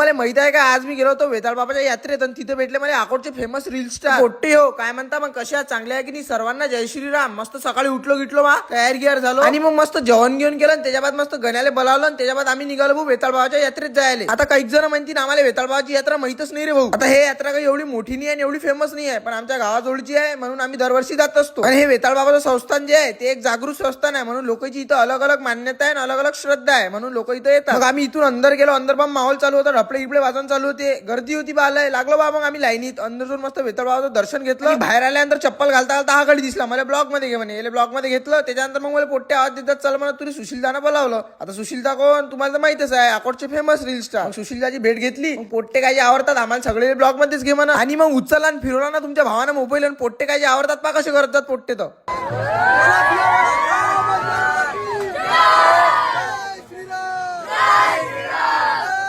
तुम्हाला माहित आहे का, आज मी गेलो होतो वेताळ बाबाच्या यात्रेत आणि तिथे भेटले मला अकोटचे फेमस रील स्टार पोट्टे. हो काय म्हणता मग, कशा चांगल्या आहे की नाही? सर्वांना जय श्रीराम. मस्त सकाळी उठलो मा तयार गियार झालो आणि मग मस्त जेवण घेऊन केलं. त्याच्या बाद मस्त गण्याला बोलावलं आणि त्याच्या बाद आम्ही निघालो भाऊ वेताळ बाबाच्या यात्रेत जायला. आता काही जण म्हणतील आम्हाला वेताळ बाबाची यात्रा माहितच नाही रे भाऊ. आता हे यात्रा काही एवढी मोठी नाही आणि एवढी फेमस नाही आहे, पण आमच्या गावाजवळची आहे म्हणून आम्ही दरवर्षी जात असतो. आणि हे वेताळ बाबाचं संस्थान जे आहे ते एक जागृत संस्थान आहे, म्हणून लोकांची इथं अलग अलग मान्यता आहे आणि अलग अलग श्रद्धा आहे, म्हणून लोक इथं येतात. मग आम्ही इथून अंदर गेलो. अंदर पण माहोल चालू होता, ढपळे इपळे वाजवून चालू होते, गर्दी होती बालाय लागलो बा. मग आम्ही लाईनीत अंदर जाऊन मस्त वेताळ बाबाचं दर्शन घेतलं. बाहेर आल्यानंतर चप्पल घालता घालता हा गडी दिसला मला. ब्लॉक मध्ये घे म्हणे, ब्लॉक मध्ये घेतलं. त्याच्यानंतर मग मला पोट्टे आवाज देतात चल म्हणत तुला सुशीलदानं बोलावलं. आता सुशीलदा कोण तुम्हाला तर माहितच आहे, अकोटचे फेमस रील स्टार. सुशीलदाची भेट घेतली. पोट्टे काय आवडतात आम्हाला सगळे ब्लॉक मध्येच घे म्हणा. आणि मग उचलला आणि फिरवला ना तुमच्या भावानं मोबाईल. आणि पोट्टे काय आवडतात पा कसे करतात पोट्टे तर.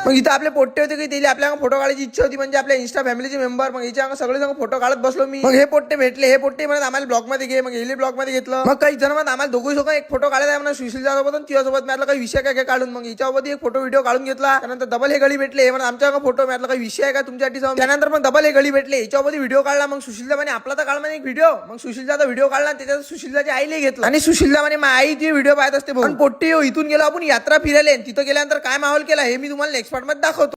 मग इथं आपले पोट्टे होते की त्याला आपल्या फोटो काढायची इच्छा होती, म्हणजे आपल्या इंस्टा फॅमिलीचे मेंबर. मग याच्या सगळे जण फोटो काढत बसलो मी. मग हे पोट्टे भेटले. हे पोट्टे म्हणत आम्हाला ब्लॉक मध्ये घे. मग हे ब्लॉक मध्ये घेतलं. मग काही जण म्हणत आम्हाला दोघी सोबत एक फोटो काढायचा आहे म्हणून सुशीलदा सोबत आणि तिच्यासोबत. मी काही विषय काय काढून मग याच्यासोबत एक फोटो व्हिडिओ काढून घेतला. त्यानंतर डबल हे गडी भेटले. म्हणून आमच्या फोटो मी काही विषय आहे का तुमच्यासाठी जाऊन. त्यानंतर मग डबल हे गडी भेटले. याच्यासोबत व्हिडिओ काढला. मग सुशीलदा म्हणे आपला तर काढ म्हणे एक व्हिडिओ. मग सुशीलदा व्हिडिओ काढला. त्याच्यात सुशीलदाच्या आईला घेतला आणि सुशीलदा म्हणे माझी आई ती व्हिडिओ पाहत असते. पण पोट्टे इथून गेलो आपण यात्रा फिरायला. तिथं गेल्यानंतर काय माहोल केला हे मी तुम्हाला नेक्स्ट पार्ट मध्ये दाखवतो.